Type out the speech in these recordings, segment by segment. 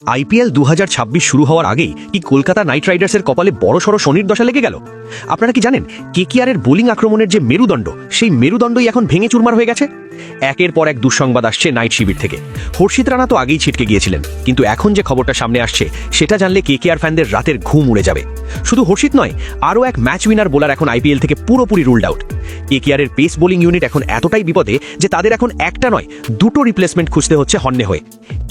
IPL ২০২৬ শুরু হওয়ার আগেই কি কলকাতা নাইট রাইডার্সের কপালে বড়সড় শনির দশা লেগে গেল? আপনারা কি জানেন কেকেআরের বোলিং আক্রমণের যে মেরুদণ্ড, সেই মেরুদণ্ডই এখন ভেঙে চুরমার হয়ে গেছে? একের পর এক দুঃসংবাদ আসছে নাইট শিবির থেকে। হর্ষিত রানা তো আগেই ছিটকে গিয়েছিলেন, কিন্তু এখন যে খবরটা সামনে আসছে সেটা জানলে কেকেআর ফ্যানদের রাতের ঘুম উড়ে যাবে। শুধু হর্ষিত নয়, আরও এক ম্যাচ উইনার বোলার এখন আইপিএল থেকে পুরোপুরি রুলড আউট। কেকেআরের পেস বোলিং ইউনিট এখন এতটাই বিপদে যে তাদের এখন একটা নয়, দুটো রিপ্লেসমেন্ট খুঁজতে হচ্ছে হন্যে হয়ে।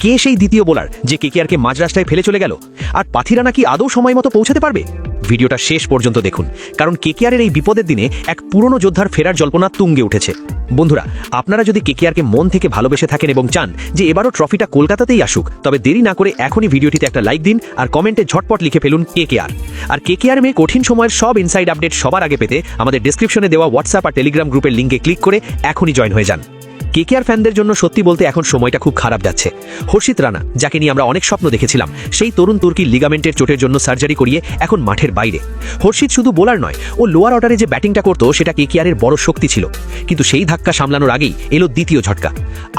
কে সেই দ্বিতীয় বোলার যে কেকেআরকে মাঝ রাস্তায় ফেলে চলে গেল? আর পাথিরানা কি আদৌ সময় মতো পৌঁছাতে পারবে? ভিডিওটা শেষ পর্যন্ত দেখুন, কারণ কেকেআরের এই বিপদের দিনে এক পুরনো যোদ্ধার ফেরার জল্পনা তুঙ্গে উঠেছে। বন্ধুরা, আপনারা যদি কেকেআরকে মন থেকে ভালোবেসে থাকেন এবং চান যে এবারও ট্রফিটা কলকাতাতেই আসুক, তবে দেরি না করে এখনই ভিডিওটিতে একটা লাইক দিন আর কমেন্টে ঝটপট লিখে ফেলুন কেকেআর। আর কেকেআর মেয়ে কঠিন সময়ের সব ইনসাইড আপডেট সবার আগে পেতে আমাদের ডেসক্রিপশনে দেওয়া হোয়াটসঅ্যাপ আর টেলিগ্রাম গ্রুপের লিঙ্কে ক্লিক করে এখনই জয়েন হয়ে যান। কেকেআর ফ্যানদের জন্য সত্যি বলতে এখন সময়টা খুব খারাপ যাচ্ছে। হর্ষিত রানা, যাকে নিয়ে আমরা অনেক স্বপ্ন দেখেছিলাম, সেই তরুণ তুর্কির লিগামেন্টের চোটের জন্য সার্জারি করিয়ে এখন মাঠের বাইরে। হর্ষিত শুধু বোলার নয়, ও লোয়ার অর্ডারে যে ব্যাটিংটা করতো সেটা কেকেআরের বড় শক্তি ছিল। কিন্তু সেই ধাক্কা সামলানোর আগেই এলো দ্বিতীয় ঝটকা।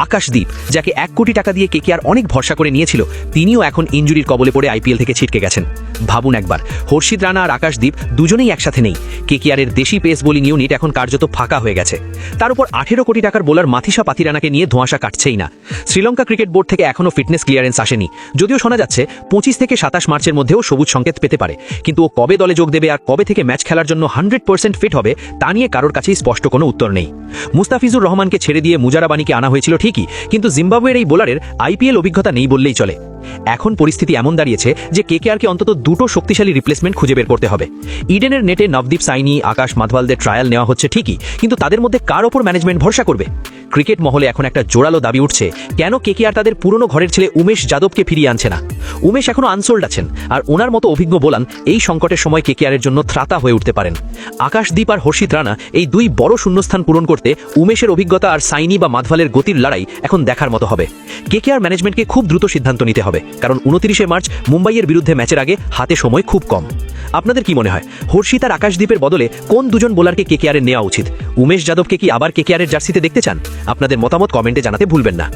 আকাশদীপ, যাকে 1 কোটি টাকা দিয়ে কেকেআর অনেক ভরসা করে নিয়েছিল, তিনিও এখন ইনজুরির কবলে পড়ে আইপিএল থেকে ছিটকে গেছেন। ভাবুন একবার, হর্ষিত রানা আর আকাশদীপ দুজনেই একসাথে নেই। কেকেআরের দেশি পেস বোলিং ইউনিট এখন কার্যত ফাঁকা হয়ে গেছে। তার উপর 18 কোটি টাকার বোলার মাথিসা পাথিরানাকে নিয়ে ধোঁয়াশা কাটছেই না। শ্রীলঙ্কা ক্রিকেট বোর্ড থেকে এখনও ফিটনেস ক্লিয়ারেন্স আসেনি, যদিও শোনা যাচ্ছে 25 থেকে 27 মার্চের মধ্যেও সবুজ সংকেত পেতে পারে। কিন্তু ও কবে দলে যোগ দেবে আর কবে থেকে ম্যাচ খেলার জন্য 100% ফিট হবে তা নিয়ে কারোর কাছেই স্পষ্ট কোনো উত্তর নেই। মুস্তাফিজুর রহমানকে ছেড়ে দিয়ে মুজারাবানিকে আনা হয়েছিল ঠিকই, কিন্তু জিম্বাবুয়ের এই বোলারের আইপিএল অভিজ্ঞতা নেই বললেই চলে। এখন পরিস্থিতি এমন দাঁড়িয়েছে যে কেকেআরকে অন্তত দুটো শক্তিশালী রিপ্লেসমেন্ট খুঁজে বের করতে হবে। ইডেনের নেটে নবদীপ সাইনি, আকাশ মাধওয়ালদের ট্রায়াল নেওয়া হচ্ছে ঠিকই, কিন্তু তাদের মধ্যে কার ওপর ম্যানেজমেন্ট ভরসা করবে? ক্রিকেট মহলে এখন একটা জোরালো দাবি উঠছে, কেন কেকেআর তাদের পুরনো ঘরের ছেলে উমেশ যাদবকে ফিরিয়ে আনছে না? উমেশ এখনো আনসোল্ড আছেন, আর ওনার মতো অভিজ্ঞ বোলার এই সংকটের সময় কেকেআরের জন্য ত্রাতা হয়ে উঠতে পারেন। আকাশদীপ আর হর্ষিত রানা, এই দুই বড় শূন্যস্থান পূরণ করতে উমেশের অভিজ্ঞতা আর সাইনি বা মাধওয়ালের গতির লড়াই এখন দেখার মতো হবে। কেকেআর ম্যানেজমেন্টকে খুব দ্রুত সিদ্ধান্ত নিতে হবে, কারণ 29 মার্চ মুম্বাইয়ের বিরুদ্ধে ম্যাচের আগে হাতে সময় খুব কম। আপনাদের কি মনে হয়, হর্ষিত আর আকাশদীপের বদলে কোন দুজন বোলারকে কেকেআরের নেওয়া উচিত? উমেশ যাদবকে কি আবার কেকেআরের জার্সিতে দেখতে চান? আপনাদের মতামত কমেন্টে জানাতে ভুলবেন না।